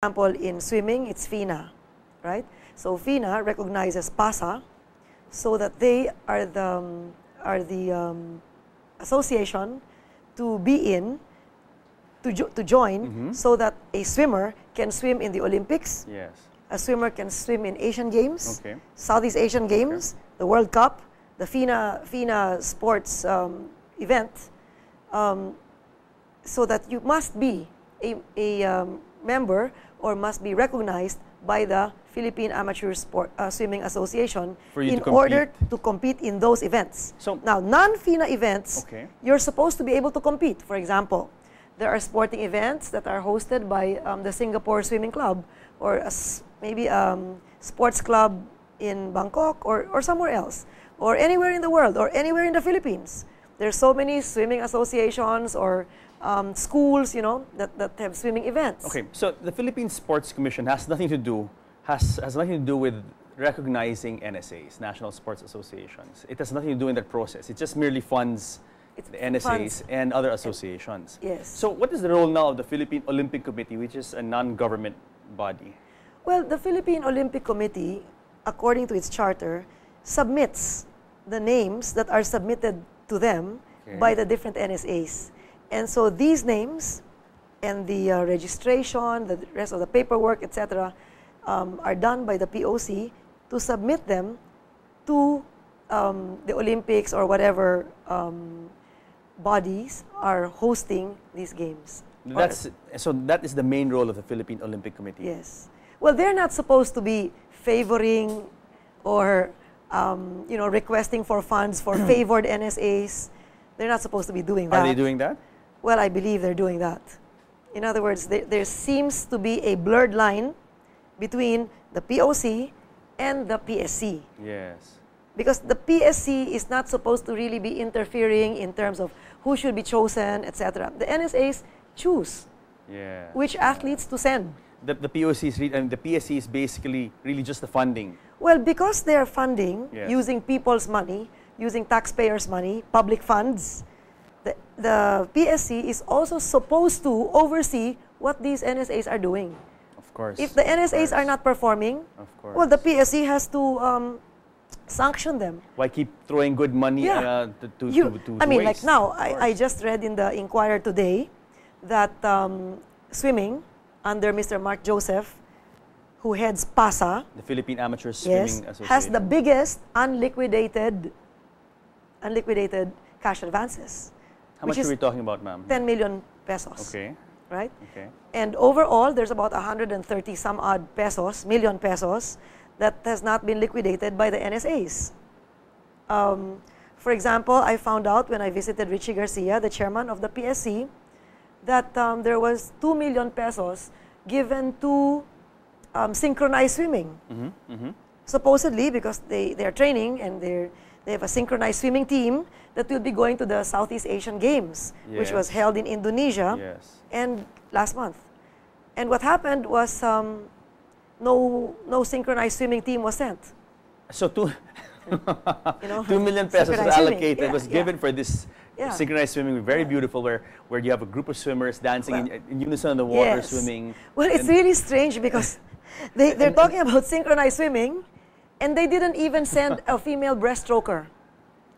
example, in swimming, it's FINA, right? So FINA recognizes PASA so that they are the association to be in, to join, so that a swimmer can swim in the Olympics. Yes. A swimmer can swim in Asian Games, Southeast Asian Games, the World Cup, the FINA sports event, so that you must be a member or must be recognized by the Philippine Amateur Swimming Association in order to compete in those events. So now, non-FINA events, you're supposed to be able to compete. For example, there are sporting events that are hosted by the Singapore Swimming Club, or maybe sports club in Bangkok or somewhere else, or anywhere in the world, or anywhere in the Philippines. There's so many swimming associations or schools, you know, that have swimming events. Okay, so the Philippine Sports Commission has nothing to do with recognizing NSAs, National Sports Associations. It has nothing to do in that process. It just merely funds the NSAs and other associations. Yes. So what is the role now of the Philippine Olympic Committee, which is a non-government body? Well, the Philippine Olympic Committee, according to its charter, submits the names that are submitted to them by the different NSAs. And so these names and the registration, the rest of the paperwork, etc., are done by the POC to submit them to the Olympics or whatever bodies are hosting these games. So that is the main role of the Philippine Olympic Committee? Yes. Well, they're not supposed to be favoring or you know, requesting for funds for favored NSAs. They're not supposed to be doing that. Are they doing that? Well, I believe they're doing that. In other words, there seems to be a blurred line between the POC and the PSC. Yes. Because the PSC is not supposed to really be interfering in terms of who should be chosen, etc. The NSAs choose which athletes to send. The PSC is basically really just the funding. Well, because they are funding using people's money, using taxpayers' money, public funds, the PSC is also supposed to oversee what these NSAs are doing. Of course. If the NSAs are not performing, well, the PSC has to sanction them. Why keep throwing good money to I mean, waste? like now, I just read in the Inquirer today that swimming under Mr. Mark Joseph, who heads PASA, the Philippine Amateur Swimming Association, has the biggest unliquidated cash advances. How much are we talking about, ma'am? 10 million pesos. Okay. Right? Okay. And overall, there's about 130 some odd million pesos that has not been liquidated by the NSAs. For example, I found out when I visited Richie Garcia, the chairman of the PSC, that there was 2 million pesos given to synchronized swimming. Supposedly, because they are training and they have a synchronized swimming team that will be going to the Southeast Asian Games, which was held in Indonesia and last month. And what happened was no synchronized swimming team was sent. So 2 million pesos was allocated, was given for this synchronized swimming, very beautiful, where you have a group of swimmers dancing in unison on the water, swimming. Well, it's really strange because they're talking about synchronized swimming, and they didn't even send a female breaststroker.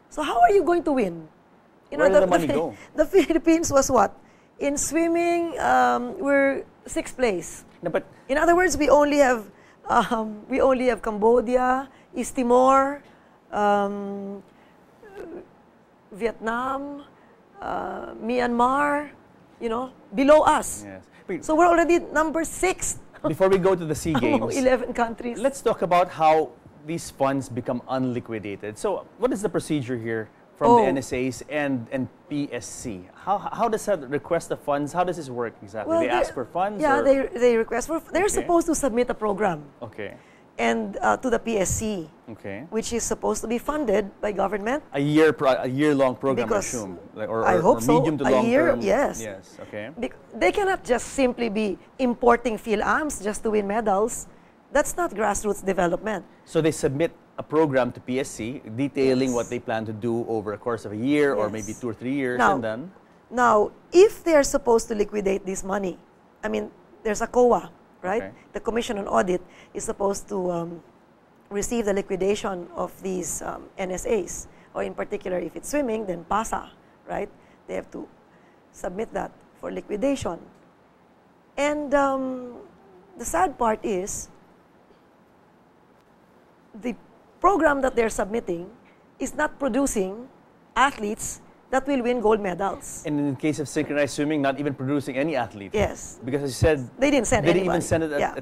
So how are you going to win? You know, where did the money go? The Philippines was what? In swimming, we're 6th place. No, but in other words, we only have Cambodia, East Timor, Vietnam, Myanmar, you know, below us. Yes. So we're already number 6. Before we go to the SEA Games, 11 countries. Let's talk about how these funds become unliquidated. So what is the procedure here from the NSAs and PSC? How does that request the funds? How does this work exactly? Well, they ask for funds? Yeah, they request for. They're supposed to submit a program. Okay. And to the PSC, which is supposed to be funded by government. A year-long program, because I assume, I hope so. Medium to long term. Yes. Yes. Okay. They cannot just simply be importing PhilAms just to win medals. That's not grassroots development. So they submit a program to PSC detailing what they plan to do over a course of a year or maybe 2 or 3 years, and then. Now, if they are supposed to liquidate this money, I mean, there's a COA, right? Okay. The Commission on Audit is supposed to receive the liquidation of these NSAs, or in particular, if it's swimming, then PASA, right? They have to submit that for liquidation. And the sad part is, the program that they're submitting is not producing athletes that will win gold medals. And in the case of synchronized swimming, not even producing any athlete. Yes. Because as you said, They didn't send they didn't anybody. even send Yeah.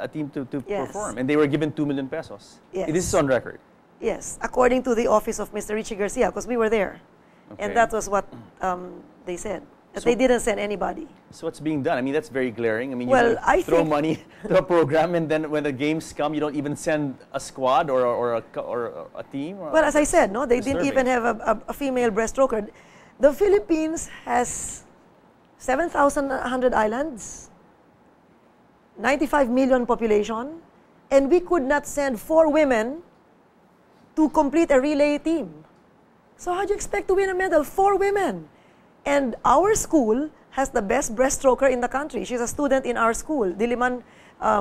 a team to Yes. perform. And they were given 2 million pesos. Yes. This is on record. Yes, according to the office of Mr. Richie Garcia, because we were there. Okay. And that was what they said. That So- they didn't send anybody. So what's being done? I mean, that's very glaring. I mean, Well, you I throw think- money to a program, and then when the games come, you don't even send a squad or a team. Or Well, as I said, no, they didn't even Disturbing. have a female breaststroker. The Philippines has 7,100 islands, 95 million population, and we could not send 4 women to complete a relay team. So how do you expect to win a medal? 4 women. And our school has the best breaststroker in the country. She's a student in our school, Diliman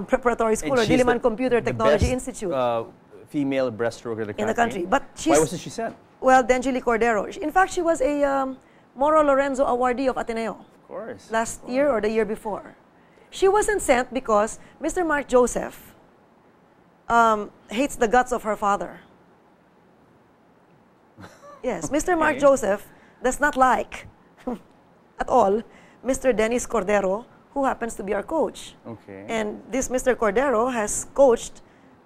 Preparatory School, And or she's Diliman Computer the Technology best, Institute female breaststroker in the country. But she's, why wasn't she sent? well, Denjili Cordero. In fact, she was a Moro Lorenzo awardee of Ateneo Of course. last year or the year before. She wasn't sent because Mr. Mark Joseph hates the guts of her father. Yes, Mr. Mark Okay. Joseph does not like at all Mr. Dennis Cordero, who happens to be our coach. Okay. And this Mr. Cordero has coached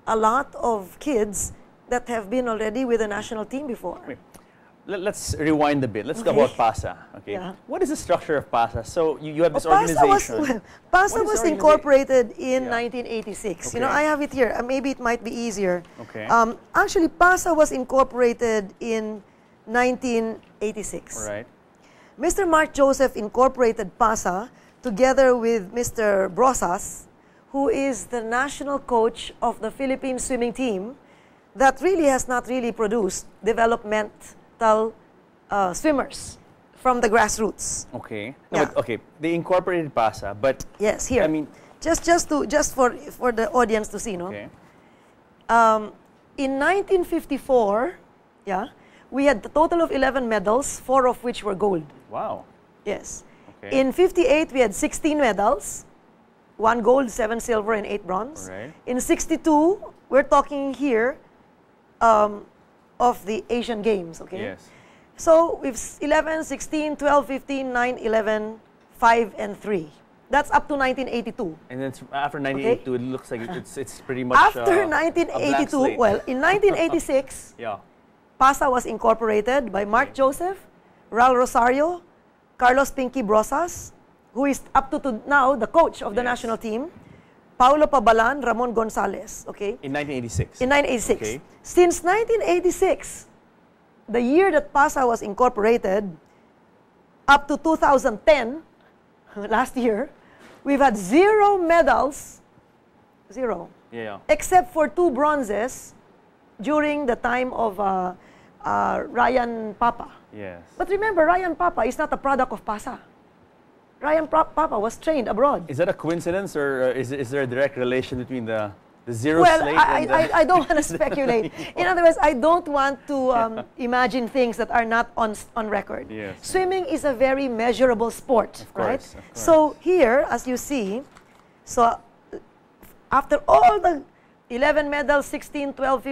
a lot of kids that have been already with the national team before. Wait. Let's rewind a bit. Let's talk Okay. about PASA. Okay. Yeah. What is the structure of PASA? So you have this PASA organization. PASA What is was the incorporated in Yeah. 1986. You know, Okay. I have it here. Maybe it might be easier. Okay. Actually, PASA was incorporated in 1986. All right. Mr. Mark Joseph incorporated PASA together with Mr. Brosas, who is the national coach of the Philippine swimming team that really has not really produced developmental swimmers from the grassroots. Okay. Yeah. But, okay. They incorporated PASA, but Yes, here. I mean, just for the audience to see, no? okay. In 1954, yeah, we had a total of 11 medals, 4 of which were gold. Wow. Yes. Okay. In 58, we had 16 medals, 1 gold, 7 silver, and 8 bronze. Right. In 62, we're talking here of the Asian Games, okay? Yes. So we've 11, 16, 12, 15, 9, 11, 5, and 3. That's up to 1982. And then after 1982, it looks like it's pretty much After a blank 1982, slate. well, in 1986, Yeah. PASA was incorporated by Mark Joseph, Ral Rosario, Carlos Pinky Brosas, who is up to now the coach of the Yes. national team, Paulo Pabalan, Ramon Gonzalez, okay? In 1986. In 1986. Okay. Since 1986, the year that PASA was incorporated, up to 2010, last year, we've had 0 medals, 0, Yeah. except for 2 bronzes during the time of Ryan Papa. Yes. But remember, Ryan Papa is not a product of PASA. Ryan Papa was trained abroad. Is that a coincidence, or is there a direct relation between the zero Well, slate and the... I don't want to speculate. In other words, I don't want to imagine things that are not on record. Yes. Swimming is a very measurable sport, Of course, right? of course. So here, as you see, so after all the 11 medals, 16, 12,